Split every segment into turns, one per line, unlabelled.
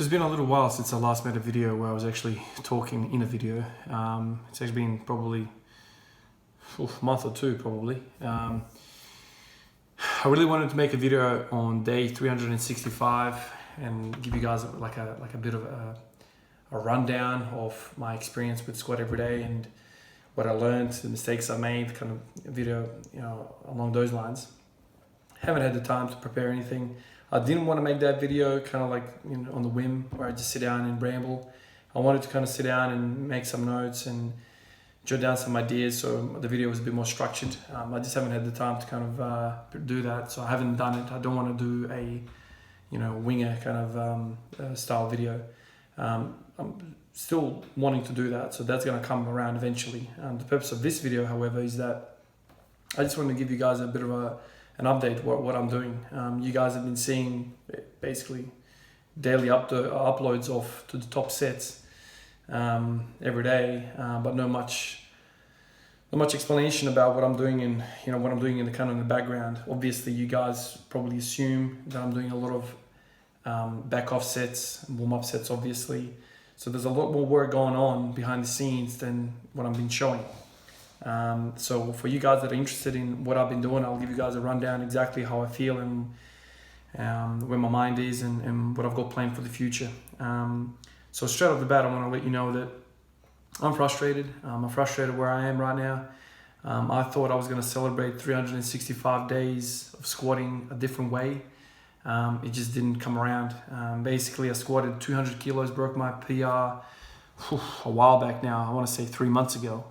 It's been a little while since I last made a video where I was actually talking in a video. It's actually been probably a month or two probably. I really wanted to make a video on day 365 and give you guys like a bit of a rundown of my experience with squat every day and what I learned, the mistakes I made, kind of a video, along those lines. Haven't had the time to prepare anything. I didn't want to make that video kind of like on the whim where I just sit down and ramble. I wanted to kind of sit down and make some notes and jot down some ideas so the video was a bit more structured. I just haven't had the time to kind of do that, so I haven't done it. I don't want to do a winger kind of style video. I'm still wanting to do that, so that's going to come around eventually. The purpose of this video, however, is that I just want to give you guys a bit of an update what I'm doing. You guys have been seeing basically daily uploads to the top sets every day, but not much explanation about what I'm doing and what I'm doing in the background. Obviously, you guys probably assume that I'm doing a lot of back off sets, warm up sets, obviously. So there's a lot more work going on behind the scenes than what I've been showing. So for you guys that are interested in what I've been doing, I'll give you guys a rundown exactly how I feel and where my mind is and what I've got planned for the future. So straight off the bat, I want to let you know that I'm frustrated. I'm frustrated where I am right now. I thought I was going to celebrate 365 days of squatting a different way. It just didn't come around. Basically, I squatted 200 kilos, broke my PR a while back now. I want to say 3 months ago.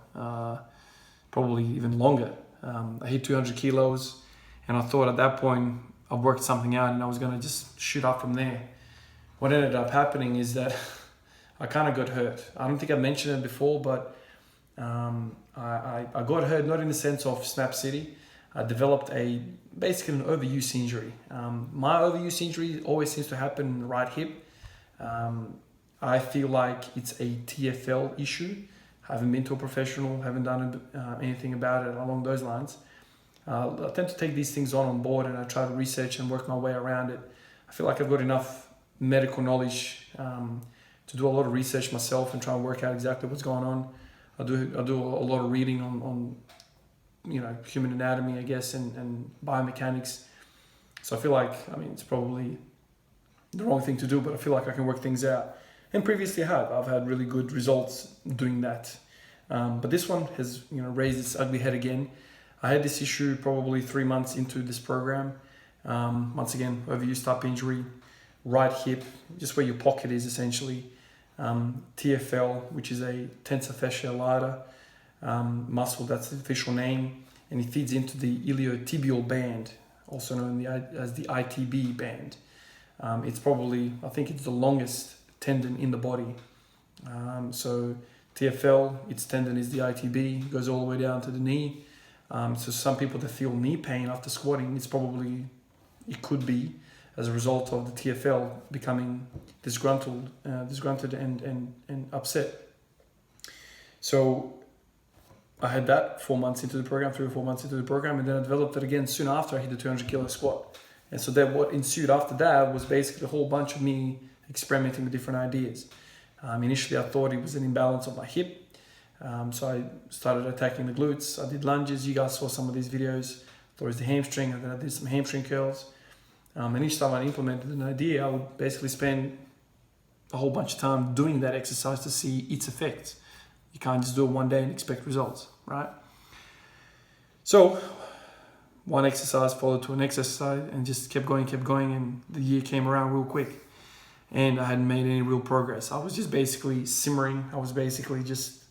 Probably even longer. I hit 200 kilos and I thought at that point I've worked something out and I was going to just shoot up from there. What ended up happening is that I kind of got hurt. I don't think I mentioned it before, but I got hurt not in the sense of Snap City. I developed basically an overuse injury. My overuse injury always seems to happen in the right hip. I feel like it's a TFL issue. Haven't been to a professional, haven't done anything about it along those lines. I tend to take these things on board and I try to research and work my way around it. I feel like I've got enough medical knowledge to do a lot of research myself and try and work out exactly what's going on. I do a lot of reading on human anatomy, I guess, and biomechanics. So I feel like, it's probably the wrong thing to do, but I feel like I can work things out. And previously I've had really good results doing that. But this one has raised its ugly head again. I had this issue probably 3 months into this program. Once again, overuse type injury, right hip, just where your pocket is essentially. TFL, which is a tensor fasciae lata muscle, that's the official name. And it feeds into the iliotibial band, also known as the ITB band. It's probably, I think it's the longest tendon in the body. So TFL, its tendon is the ITB, goes all the way down to the knee. So some people that feel knee pain after squatting, it could be as a result of the TFL becoming disgruntled and upset. So I had that 4 months into the program, 3 or 4 months into the program, and then I developed it again soon after I hit the 200 kilo squat. And so then what ensued after that was basically a whole bunch of me experimenting with different ideas. Initially, I thought it was an imbalance of my hip. So I started attacking the glutes. I did lunges. You guys saw some of these videos. Thought it was the hamstring, and then I did some hamstring curls. And each time I implemented an idea, I would basically spend a whole bunch of time doing that exercise to see its effects. You can't just do it one day and expect results, right? So one exercise followed to an exercise and just kept going, and the year came around real quick. And I hadn't made any real progress. I was just basically simmering. I was basically just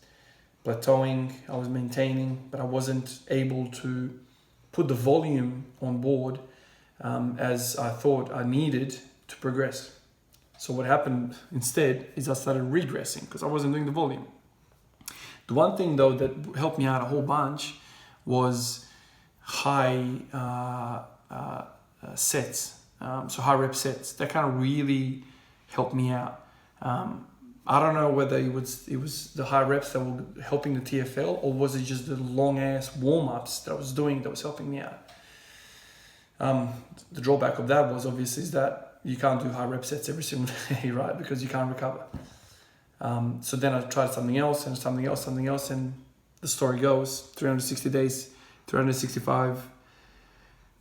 plateauing. I was maintaining, but I wasn't able to put the volume on board as I thought I needed to progress. So what happened instead is I started regressing because I wasn't doing the volume. The one thing though that helped me out a whole bunch was high sets. So high rep sets. That kind of really helped me out. I don't know whether it was the high reps that were helping the TFL or was it just the long ass warm-ups that I was doing that was helping me out. The drawback of that was obviously is that you can't do high rep sets every single day, right? Because you can't recover. So then I tried something else, and the story goes, 360 days, 365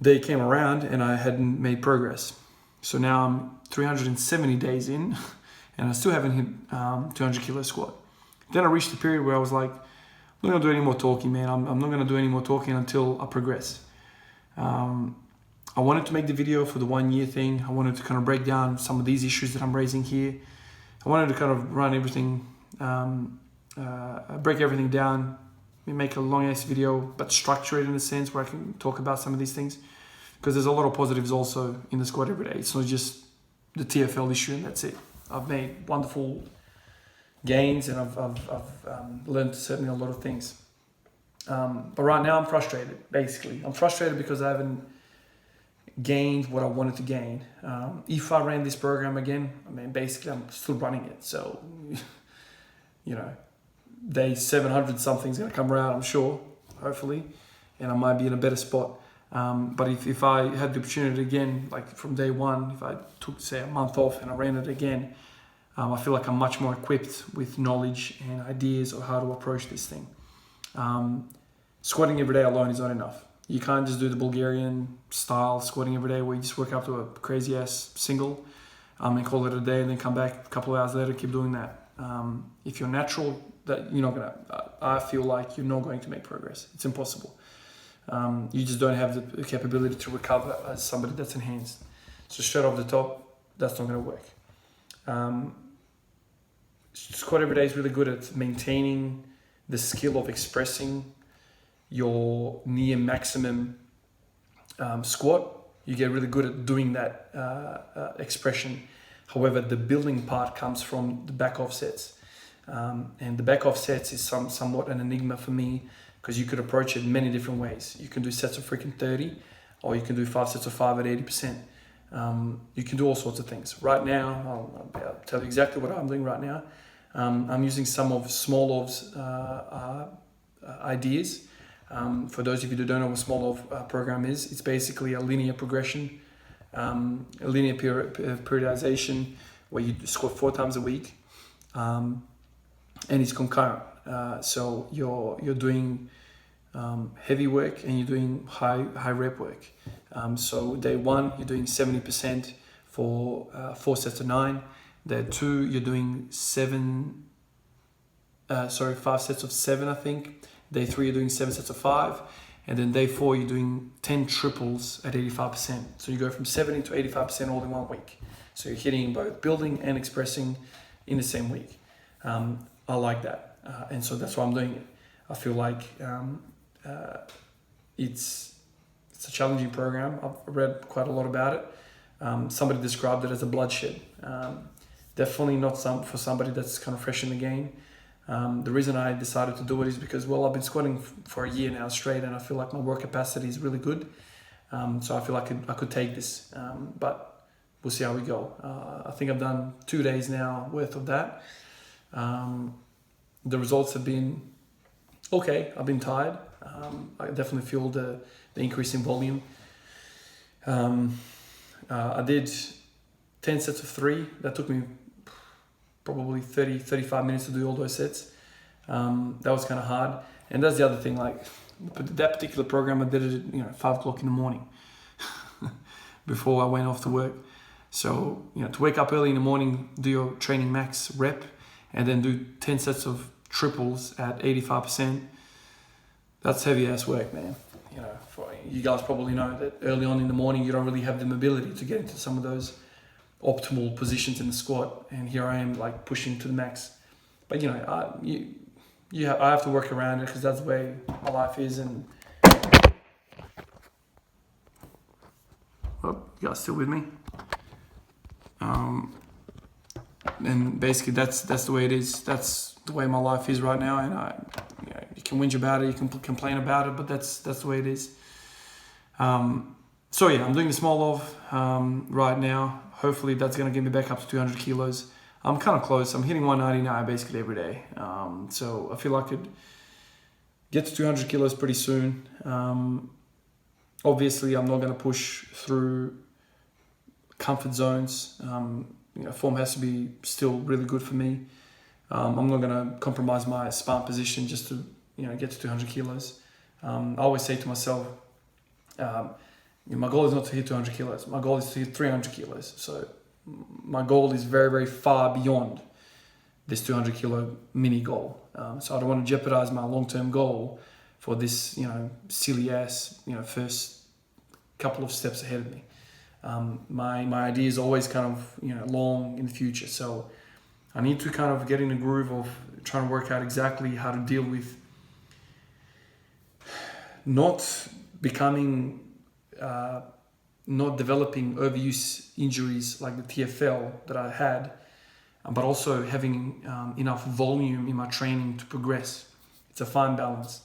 day came around and I hadn't made progress. So now I'm 370 days in and I still haven't hit 200 kilo squat. Then I reached the period where I was like, I'm not gonna do any more talking, man. I'm not gonna do any more talking until I progress. I wanted to make the video for the 1 year thing. I wanted to kind of break down some of these issues that I'm raising here. I wanted to kind of run everything, break everything down, make a long ass video, but structure it in a sense where I can talk about some of these things. Because there's a lot of positives also in the squat every day. It's not just the TFL issue and that's it. I've made wonderful gains and I've learned certainly a lot of things. But right now I'm frustrated, basically. I'm frustrated because I haven't gained what I wanted to gain. If I ran this program again, I mean, basically I'm still running it. So, you know, day 700 something is going to come around, I'm sure, hopefully, and I might be in a better spot. But if I had the opportunity again, like from day one, if I took, say, a month off and I ran it again, I feel like I'm much more equipped with knowledge and ideas of how to approach this thing. Squatting every day alone is not enough. You can't just do the Bulgarian style squatting every day where you just work up to a crazy ass single and call it a day and then come back a couple of hours later, keep doing that. If you're natural, that you're not gonna. I feel like you're not going to make progress. It's impossible. You just don't have the capability to recover as somebody that's enhanced. So straight off the top, that's not going to work. Squat every day is really good at maintaining the skill of expressing your near maximum squat. You get really good at doing that expression. However, the building part comes from the back offsets. And the back offsets is somewhat an enigma for me because you could approach it many different ways. You can do sets of freaking 30 or you can do 5 sets of 5 at 80%. You can do all sorts of things. Right now, I'll tell you exactly what I'm doing right now. I'm using some of Smolov's ideas. For those of you who don't know what Smolov program is, it's basically a linear progression, a linear periodization where you squat 4 times a week, and it's concurrent. So you're doing heavy work and you're doing high rep work. So day 1 you're doing 70% for 4 sets of 9. Day 2 you're doing 5 sets of 7, I think. Day 3 you're doing 7 sets of 5, and then day 4 you're doing 10 triples at 85%. So you go from 70 to 85% all in 1 week. So you're hitting both building and expressing in the same week. I like that, and so that's why I'm doing it. I feel like it's a challenging program. I've read quite a lot about it. Somebody described it as a bloodshed. Definitely not for somebody that's kind of fresh in the game. The reason I decided to do it is because, well, I've been squatting for a year now straight, and I feel like my work capacity is really good. So I feel like I could take this, but we'll see how we go. I think I've done 2 days now worth of that. The results have been okay. I've been tired. I definitely feel the increase in volume. I did 10 sets of 3. That took me probably 35 minutes to do all those sets. That was kind of hard. And that's the other thing, like that particular program, I did it at 5 o'clock in the morning before I went off to work. So, to wake up early in the morning, do your training max rep, and then do 10 sets of triples at 85%, that's heavy ass work, man. You guys probably know that early on in the morning, you don't really have the mobility to get into some of those optimal positions in the squat, and here I am like pushing to the max. But I have to work around it because that's the way my life is. And you guys still with me? And basically that's the way it is. That's the way my life is right now. And you can whinge about it, you can complain about it, but that's the way it is. So yeah, I'm doing the Smolov right now. Hopefully that's going to get me back up to 200 kilos. I'm kind of close. I'm hitting 199 basically every day. So I feel I could get to 200 kilos pretty soon. Obviously, I'm not going to push through comfort zones. Form has to be still really good for me. I'm not going to compromise my sparring position just to get to 200 kilos. I always say to myself, my goal is not to hit 200 kilos. My goal is to hit 300 kilos. So my goal is very, very far beyond this 200 kilo mini goal. So I don't want to jeopardize my long-term goal for this, silly ass, first couple of steps ahead of me. My idea is always kind of, long in the future. So I need to kind of get in the groove of trying to work out exactly how to deal with not becoming, not developing overuse injuries like the TFL that I had, but also having enough volume in my training to progress. It's a fine balance.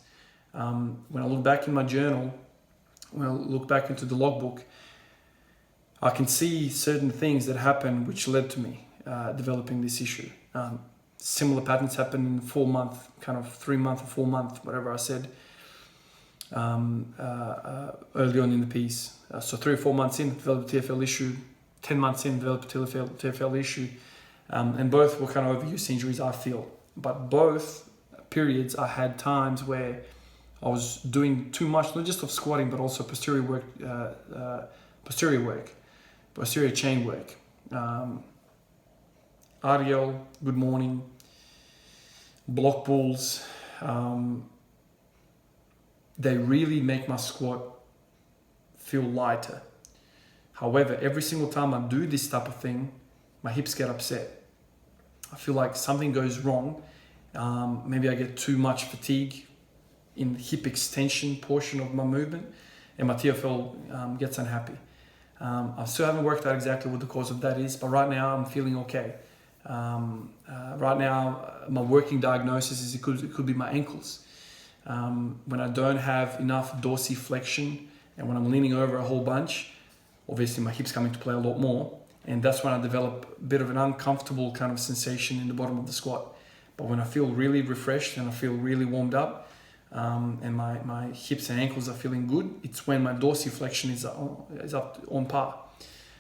When I look back in my journal, when I look back into the logbook, I can see certain things that happened which led to me developing this issue. Similar patterns happened in 4 month, kind of 3 month or 4 month, whatever I said early on in the piece. So 3 or 4 months in, developed a TFL issue. 10 months in, developed a TFL issue. And both were kind of overuse injuries, I feel. But both periods, I had times where I was doing too much, not just of squatting, but also posterior chain work. RDL, good morning, block pulls. They really make my squat feel lighter. However, every single time I do this type of thing, my hips get upset. I feel like something goes wrong. Maybe I get too much fatigue in the hip extension portion of my movement, and my TFL gets unhappy. I still haven't worked out exactly what the cause of that is, but right now I'm feeling okay. Right now, my working diagnosis is it could be my ankles. When I don't have enough dorsiflexion and when I'm leaning over a whole bunch, obviously my hips come into play a lot more, and that's when I develop a bit of an uncomfortable kind of sensation in the bottom of the squat. But when I feel really refreshed and I feel really warmed up, and my hips and ankles are feeling good, it's when my dorsiflexion is up on par.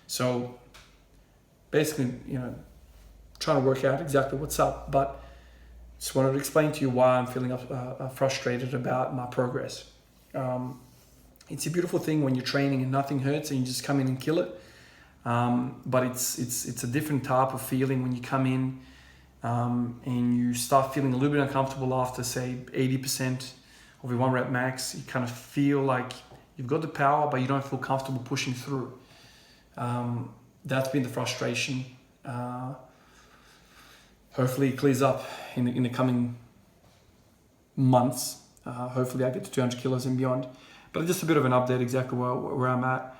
So basically, trying to work out exactly what's up, but just wanted to explain to you why I'm feeling frustrated about my progress. It's a beautiful thing when you're training and nothing hurts and you just come in and kill it. But it's a different type of feeling when you come in and you start feeling a little bit uncomfortable after, say, 80% of your 1 rep max. You kind of feel like you've got the power, but you don't feel comfortable pushing through. That's been the frustration. Hopefully it clears up in the coming months. Hopefully I get to 200 kilos and beyond. But just a bit of an update exactly where I'm at.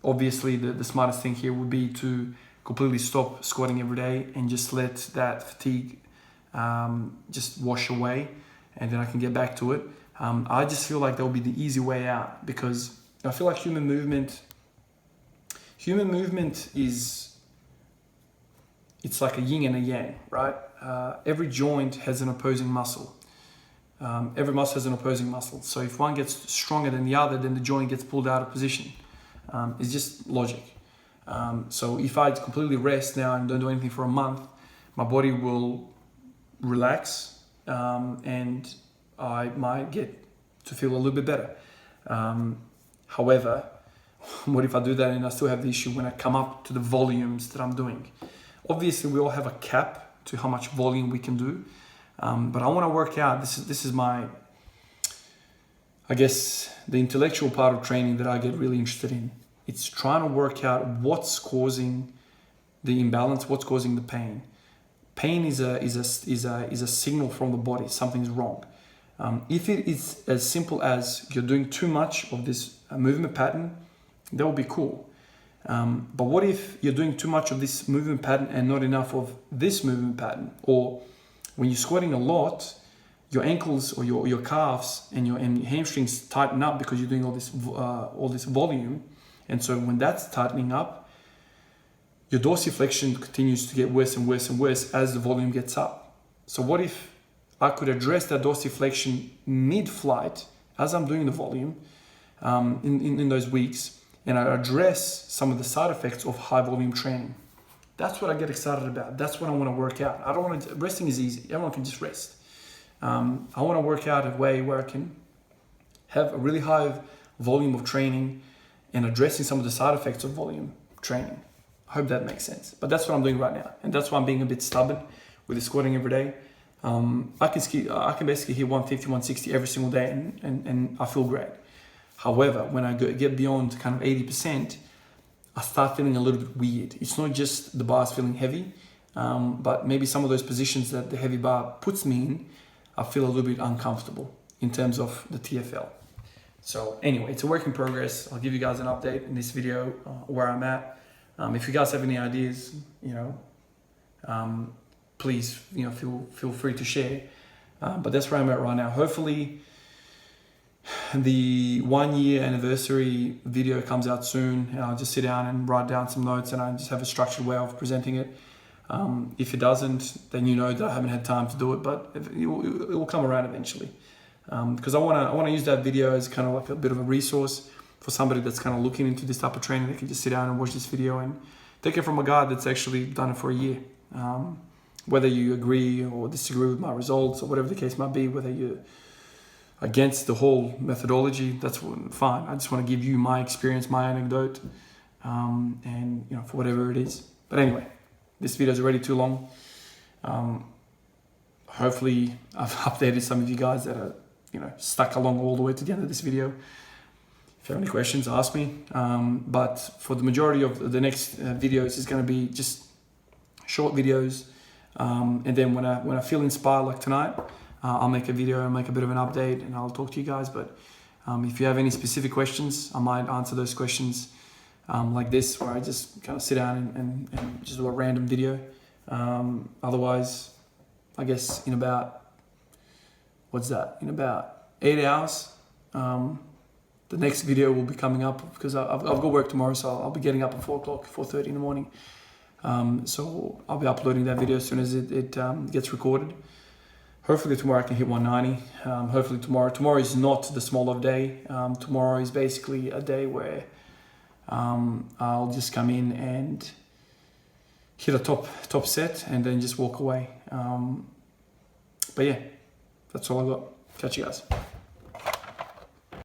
Obviously the smartest thing here would be to completely stop squatting every day and just let that fatigue just wash away, and then I can get back to it. I just feel like that will be the easy way out, because I feel like human movement it's like a yin and a yang, right? Every joint has an opposing muscle. Every muscle has an opposing muscle. So if one gets stronger than the other, then the joint gets pulled out of position. It's just logic. So if I completely rest now and don't do anything for a month, my body will relax, and I might get to feel a little bit better. However, what if I do that and I still have the issue when I come up to the volumes that I'm doing? Obviously, we all have a cap to how much volume we can do, but I want to work out. This is my, I guess, the intellectual part of training that I get really interested in. It's trying to work out what's causing the imbalance, what's causing the pain. Pain is a signal from the body something's wrong. If it is as simple as you're doing too much of this movement pattern, that will be cool. But what if you're doing too much of this movement pattern and not enough of this movement pattern? Or when you're squatting a lot, your ankles or your calves and your hamstrings tighten up because you're doing all this volume. And so when that's tightening up, your dorsiflexion continues to get worse and worse and worse as the volume gets up. So what if I could address that dorsiflexion mid-flight as I'm doing the volume in those weeks, and I address some of the side effects of high volume training. That's what I get excited about. That's what I want to work out. I don't want to, resting is easy. Everyone can just rest. I want to work out a way where I can have a really high volume of training and addressing some of the side effects of volume training. I hope that makes sense. But that's what I'm doing right now. And that's why I'm being a bit stubborn with the squatting every day. I can basically hit 150, 160 every single day and I feel great. However, when I get beyond kind of 80%, I start feeling a little bit weird. It's not just the bar's feeling heavy, but maybe some of those positions that the heavy bar puts me in, I feel a little bit uncomfortable in terms of the TFL. So anyway, it's a work in progress. I'll give you guys an update in this video where I'm at. If you guys have any ideas, please, feel free to share. But that's where I'm at right now. Hopefully, the 1 year anniversary video comes out soon, and I'll just sit down and write down some notes, and I just have a structured way of presenting it. If it doesn't, then you know that I haven't had time to do it, but it will come around eventually. Because I want to use that video as kind of like a bit of a resource for somebody that's kind of looking into this type of training. They can just sit down and watch this video and take it from a guy that's actually done it for a year. Whether you agree or disagree with my results or whatever the case might be, whether you're against the whole methodology, that's fine. I just want to give you my experience, my anecdote, and for whatever it is. But anyway, this video is already too long. Hopefully I've updated some of you guys that are stuck along all the way to the end of this video. If you have any questions, ask me. But for the majority of the next videos, it's going to be just short videos. And then when I feel inspired, like tonight, I'll make a video and make a bit of an update, and I'll talk to you guys. But if you have any specific questions, I might answer those questions like this, where I just kind of sit down and just do a random video. Otherwise, I guess in about 8 hours, the next video will be coming up, because I've got work tomorrow, so I'll be getting up at 4 o'clock, 4:30 in the morning. So I'll be uploading that video as soon as it gets recorded. Hopefully tomorrow I can hit 190. Hopefully tomorrow is not the small of day. Tomorrow is basically a day where I'll just come in and hit a top set and then just walk away. But yeah, that's all I got. Catch you guys.